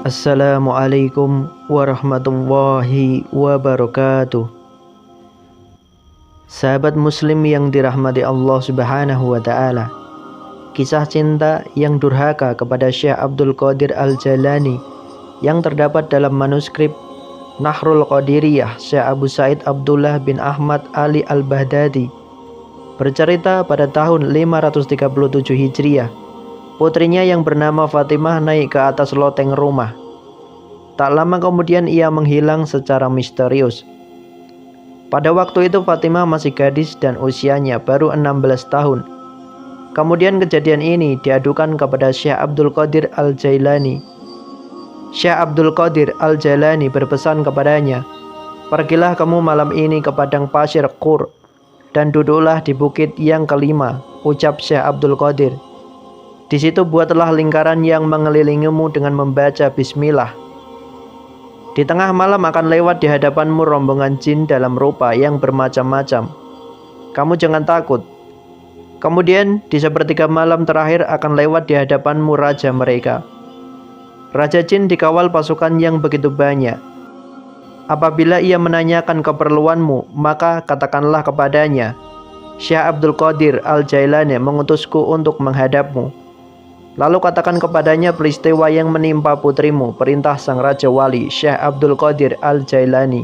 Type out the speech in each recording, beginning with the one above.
Assalamualaikum warahmatullahi wabarakatuh. Sahabat muslim yang dirahmati Allah subhanahu wa ta'ala, kisah cinta yang durhaka kepada Syekh Abdul Qadir Al-Jailani yang terdapat dalam manuskrip Nahrul Qadiriyah Syekh Abu Said Abdullah bin Ahmad Ali Al-Baghdadi bercerita pada tahun 537 Hijriah. Putrinya yang bernama Fatimah naik ke atas loteng rumah. Tak lama kemudian ia menghilang secara misterius. Pada waktu itu Fatimah masih gadis dan usianya baru 16 tahun. Kemudian kejadian ini diadukan kepada Syekh Abdul Qadir Al-Jailani. Syekh Abdul Qadir Al-Jailani berpesan kepadanya, "Pergilah kamu malam ini ke padang pasir Qur dan duduklah di bukit yang kelima," ucap Syekh Abdul Qadir. "Di situ buatlah lingkaran yang mengelilingimu dengan membaca bismillah. Di tengah malam akan lewat di hadapanmu rombongan jin dalam rupa yang bermacam-macam. Kamu jangan takut. Kemudian di sepertiga malam terakhir akan lewat di hadapanmu raja mereka. Raja jin dikawal pasukan yang begitu banyak. Apabila ia menanyakan keperluanmu, maka katakanlah kepadanya, Syekh Abdul Qadir Al-Jailani mengutusku untuk menghadapmu. Lalu katakan kepadanya peristiwa yang menimpa putrimu, perintah sang Raja Wali, Syekh Abdul Qadir Al-Jailani."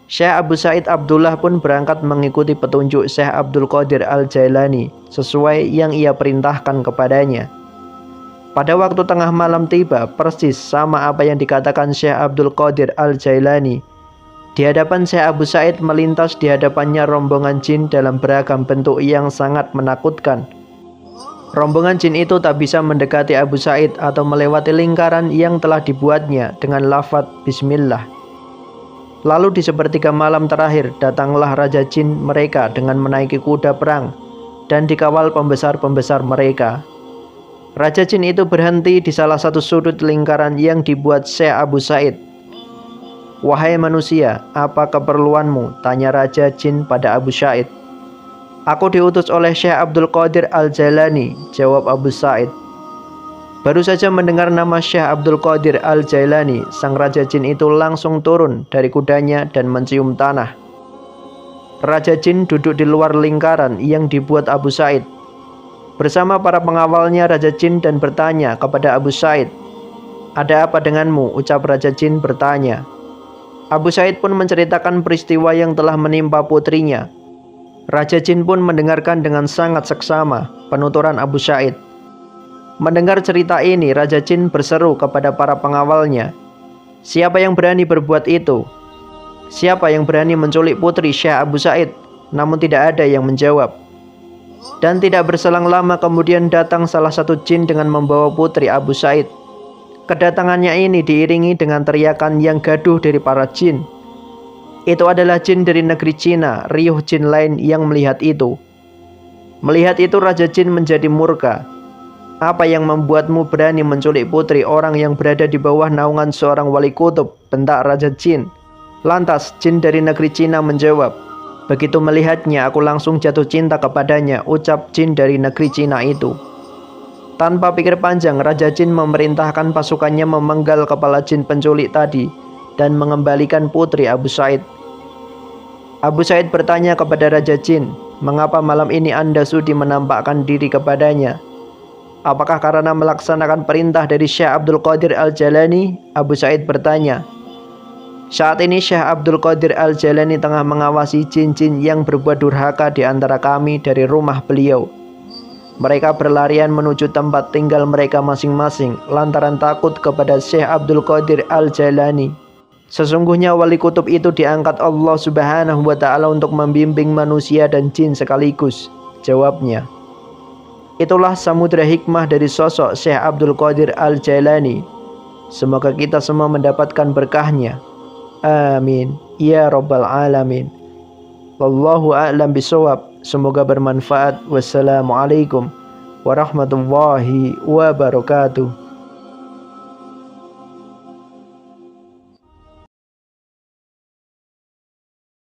Syekh Abu Said Abdullah pun berangkat mengikuti petunjuk Syekh Abdul Qadir Al-Jailani sesuai yang ia perintahkan kepadanya. Pada waktu tengah malam tiba, persis sama apa yang dikatakan Syekh Abdul Qadir Al-Jailani. Di hadapan Syekh Abu Said melintas di hadapannya rombongan jin dalam beragam bentuk yang sangat menakutkan. Rombongan jin itu tak bisa mendekati Abu Said atau melewati lingkaran yang telah dibuatnya dengan lafaz bismillah. Lalu di sepertiga malam terakhir datanglah raja jin mereka dengan menaiki kuda perang dan dikawal pembesar-pembesar mereka. Raja jin itu berhenti di salah satu sudut lingkaran yang dibuat Syekh Abu Said. "Wahai manusia, apa keperluanmu?" tanya raja jin pada Abu Said. "Aku diutus oleh Syekh Abdul Qadir Al-Jailani," jawab Abu Said. Baru saja mendengar nama Syekh Abdul Qadir Al-Jailani, sang raja jin itu langsung turun dari kudanya dan mencium tanah. Raja jin duduk di luar lingkaran yang dibuat Abu Said. Bersama para pengawalnya raja jin dan bertanya kepada Abu Said, "Ada apa denganmu?" ucap raja jin bertanya. Abu Said pun menceritakan peristiwa yang telah menimpa putrinya. Raja jin pun mendengarkan dengan sangat seksama penuturan Abu Said. Mendengar cerita ini, raja jin berseru kepada para pengawalnya, "Siapa yang berani berbuat itu? Siapa yang berani menculik putri Syekh Abu Said?" Namun tidak ada yang menjawab. Dan tidak berselang lama kemudian datang salah satu jin dengan membawa putri Abu Said. Kedatangannya ini diiringi dengan teriakan yang gaduh dari para jin. Itu adalah jin dari negeri Cina, riuh jin lain yang melihat itu. Melihat itu raja jin menjadi murka. "Apa yang membuatmu berani menculik putri orang yang berada di bawah naungan seorang wali kutub?" bentak raja jin. Lantas jin dari negeri Cina menjawab, "Begitu melihatnya aku langsung jatuh cinta kepadanya," ucap jin dari negeri Cina itu. Tanpa pikir panjang, raja jin memerintahkan pasukannya memenggal kepala jin penculik tadi dan mengembalikan putri Abu Said. Abu Said bertanya kepada raja jin, "Mengapa malam ini Anda sudi menampakkan diri kepadanya? Apakah karena melaksanakan perintah dari Syekh Abdul Qadir Al-Jailani?" Abu Said bertanya. "Saat ini Syekh Abdul Qadir Al-Jailani tengah mengawasi jin-jin yang berbuat durhaka di antara kami dari rumah beliau. Mereka berlarian menuju tempat tinggal mereka masing-masing lantaran takut kepada Syekh Abdul Qadir Al-Jailani. Sesungguhnya wali kutub itu diangkat Allah subhanahu wa ta'ala untuk membimbing manusia dan jin sekaligus," jawabnya. Itulah samudra hikmah dari sosok Syekh Abdul Qadir Al-Jailani. Semoga kita semua mendapatkan berkahnya. Amin ya rabbal alamin. Wallahu a'lam bishawab. Semoga bermanfaat. Wassalamualaikum warahmatullahi wabarakatuh.